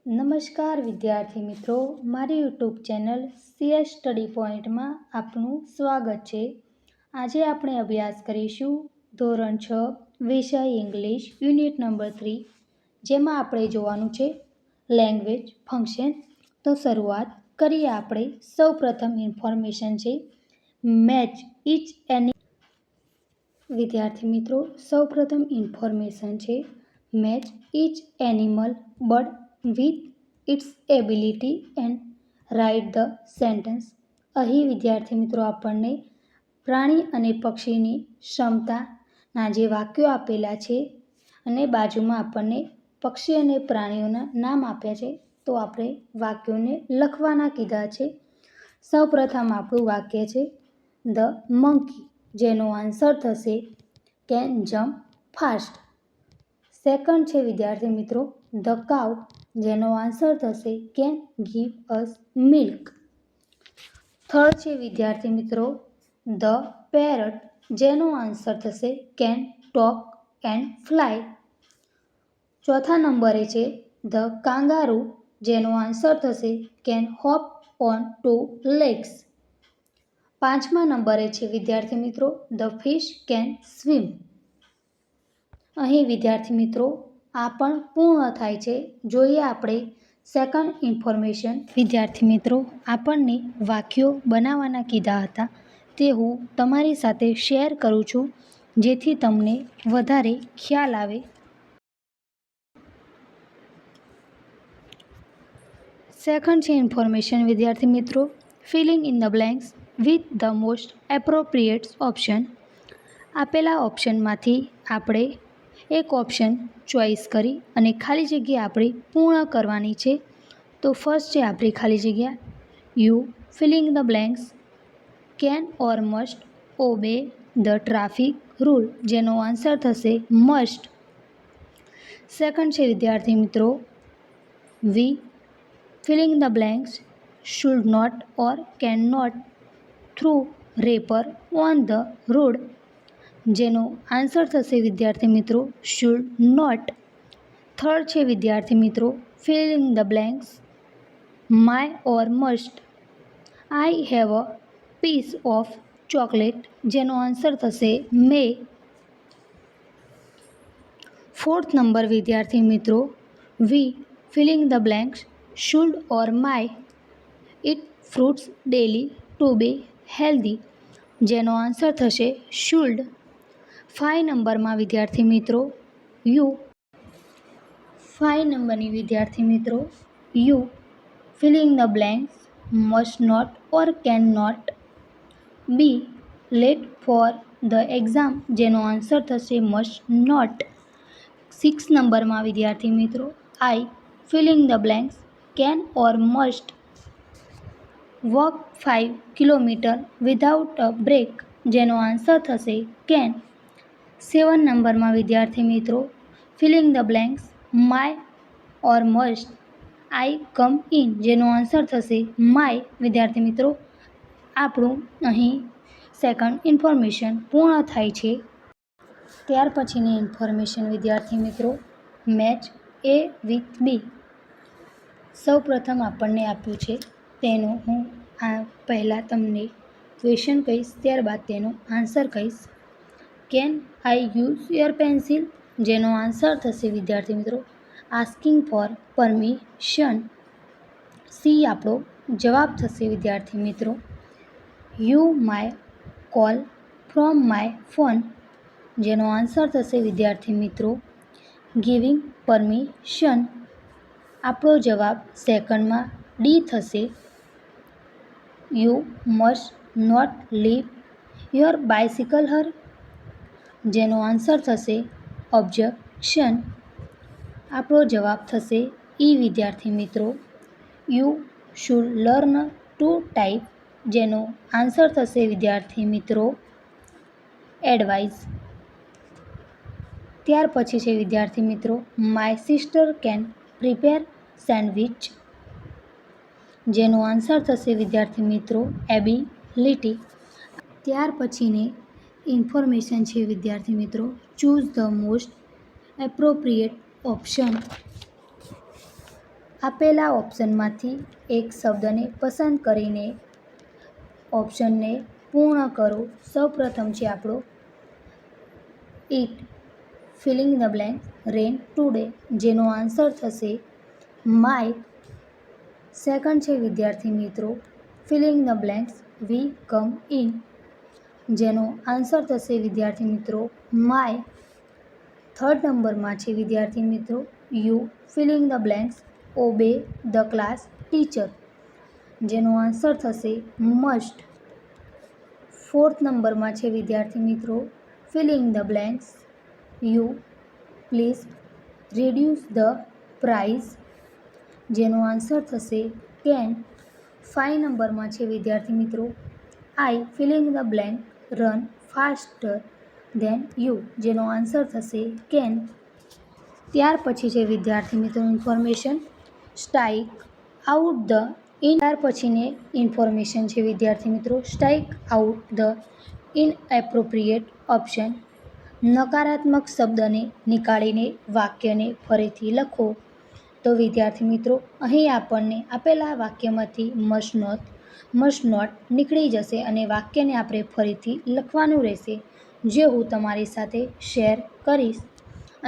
નમસ્કાર વિદ્યાર્થી મિત્રો, મારી યુટ્યુબ ચેનલ CS સ્ટડી પોઈન્ટમાં આપનું સ્વાગત છે. આજે આપણે અભ્યાસ કરીશું ધોરણ 6 વિષય ઇંગ્લિશ યુનિટ નંબર 3, જેમાં આપણે જોવાનું છે લેંગ્વેજ ફંક્શન. તો શરૂઆત કરીએ આપણે. સૌપ્રથમ ઇન્ફોર્મેશન છે મેચ ઇચ એની. વિદ્યાર્થી મિત્રો, સૌપ્રથમ ઇન્ફોર્મેશન છે match each animal bird with its ability and write the sentence. અહીં વિદ્યાર્થી મિત્રો આપણને પ્રાણી અને પક્ષીની ક્ષમતાના જે વાક્યો આપેલા છે અને બાજુમાં આપણને પક્ષી અને પ્રાણીઓના નામ આપ્યા છે, તો આપણે વાક્યોને લખવાના કીધા છે. સૌપ્રથમ આપણું વાક્ય છે ધ મંકી, જેનો આન્સર થશે કેન જમ્પ ફાસ્ટ. સેકન્ડ છે વિદ્યાર્થી મિત્રો ધ કાઉ, જેનો આન્સર થશે can give us milk. Third છે વિદ્યાર્થી મિત્રો ધ પેરટ, જેનો આન્સર થશે કેન ટોક એન્ડ ફ્લાય. ચોથા નંબરે છે ધ કાંગારૂ, જેનો આન્સર થશે કેન હોપ ઓન 2 legs. પાંચમા નંબરે છે વિદ્યાર્થી મિત્રો ધ ફિશ કેન સ્વિમ. અહીં વિદ્યાર્થી મિત્રો આ પણ પૂર્ણ થાય છે. જોઈએ આપણે સેકન્ડ ઇન્ફોર્મેશન. વિદ્યાર્થી મિત્રો, આપણને વાક્યો બનાવવાના કીધા હતા, તે હું તમારી સાથે શેર કરું છું, જેથી તમને વધારે ખ્યાલ આવે. સેકન્ડ છે ઇન્ફોર્મેશન વિદ્યાર્થી મિત્રો filling in the blanks with the most appropriate option. આપેલા ઓપ્શનમાંથી આપણે એક ઓપ્શન ચોઈસ કરી અને ખાલી જગ્યા આપણે પૂર્ણ કરવાની છે. તો ફર્સ્ટ છે આપણી ખાલી જગ્યા you filling the blanks can or must obey the traffic rule, જેનો આન્સર થશે મસ્ટ. સેકન્ડ છે વિદ્યાર્થી મિત્રો we filling the blanks should not or can not throw wrapper on the road, જેનો આન્સર થશે વિદ્યાર્થી મિત્રો શુડ નોટ. થર્ડ છે વિદ્યાર્થી મિત્રો filling the blanks may or must I have a piece of chocolate, જેનો આન્સર થશે may. Fourth number વિદ્યાર્થી મિત્રો we filling the blanks should or may eat fruits daily to be healthy, જેનો answer થશે should. 5 નંબરમાં વિદ્યાર્થી મિત્રો you 5 નંબરની વિદ્યાર્થી મિત્રો you filling the blanks must not or can not be late for the exam, જેનો આન્સર થશે મસ્ટ નોટ. 6 નંબરમાં વિદ્યાર્થી મિત્રો I filling the blanks can or must walk 5 kilometre without a break, જેનો આન્સર થશે કેન. 7 નંબરમાં વિદ્યાર્થી મિત્રો filling the blanks may or must I come in, જેનો આન્સર થશે માય. વિદ્યાર્થી મિત્રો આપણું અહીં સેકન્ડ ઇન્ફોર્મેશન પૂર્ણ થાય છે. ત્યાર પછીની ઇન્ફોર્મેશન વિદ્યાર્થી મિત્રો મેચ એ વિથ બી. સૌપ્રથમ આપણને આપ્યું છે તેનું હું આ પહેલાં તમને ક્વેશ્ચન કહીશ, ત્યારબાદ તેનો આન્સર કહીશ. Can I use your pencil, જેનો આન્સર થશે વિદ્યાર્થી મિત્રો આસ્કિંગ ફોર પરમિશન. સી આપણો જવાબ થશે વિદ્યાર્થી મિત્રો you my call from my phone, જેનો આન્સર થશે વિદ્યાર્થી મિત્રો ગિવિંગ પરમિશન. આપણો જવાબ સેકન્ડમાં ડી થશે you must not leave your bicycle here, જેનો આન્સર થશે ઓબ્જેક્શન. આપણો જવાબ થશે ઈ વિદ્યાર્થી મિત્રો you should learn to type, જેનો આન્સર થશે વિદ્યાર્થી મિત્રો એડવાઇઝ. ત્યાર પછી છે વિદ્યાર્થી મિત્રો my sister can prepare sandwich, જેનો આન્સર થશે વિદ્યાર્થી મિત્રો એબિલિટી. ત્યાર પછીની ઇન્ફોર્મેશન છે વિદ્યાર્થી મિત્રો choose the most appropriate option. આપેલા ઓપ્શનમાંથી એક શબ્દને પસંદ કરીને ઓપ્શનને પૂર્ણ કરો. સૌપ્રથમ છે આપણો eat, filling the blank, rain today, જેનો આન્સર થશે માય. સેકન્ડ છે વિદ્યાર્થી મિત્રો filling the blanks, we come in, જેનો આન્સર થશે વિદ્યાર્થી મિત્રો માય. થર્ડ નંબરમાં છે વિદ્યાર્થી મિત્રો you, filling the blanks, obey the class teacher, જેનો આન્સર થશે મસ્ટ. ફોર્થ નંબરમાં છે વિદ્યાર્થી મિત્રો filling the blanks, you please reduce the price, જેનો આન્સર થશે કેન. 5 નંબરમાં છે વિદ્યાર્થી મિત્રો I, filling the blank, run faster then you, જેનો આન્સર થશે કેન. ત્યાર પછી છે વિદ્યાર્થી મિત્રો ઇન્ફોર્મેશન સ્ટ્રાઇક આઉટ ધ ત્યાર પછીની ઇન્ફોર્મેશન છે વિદ્યાર્થી મિત્રો સ્ટ્રાઇક આઉટ ધ ઇનએપ્રોપ્રિએટ ઓપ્શન. નકારાત્મક શબ્દને નીકાળીને વાક્યને ફરીથી લખો. તો વિદ્યાર્થી મિત્રો અહીં આપણને આપેલા વાક્યમાંથી મસ્ટ નોટ નીકળી જશે અને વાક્યને આપણે ફરીથી લખવાનું રહેશે, જે હું તમારી સાથે શેર કરીશ.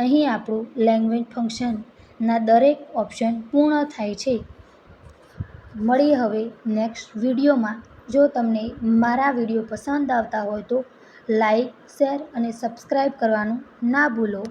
અહીં આપણું લેંગ્વેજ ફંક્શનના દરેક ઓપ્શન પૂર્ણ થાય છે. મળીએ હવે નેક્સ્ટ વિડીયોમાં. જો તમને મારા વિડીયો પસંદ આવતા હોય તો લાઈક, શેર અને સબસ્ક્રાઈબ કરવાનું ના ભૂલો.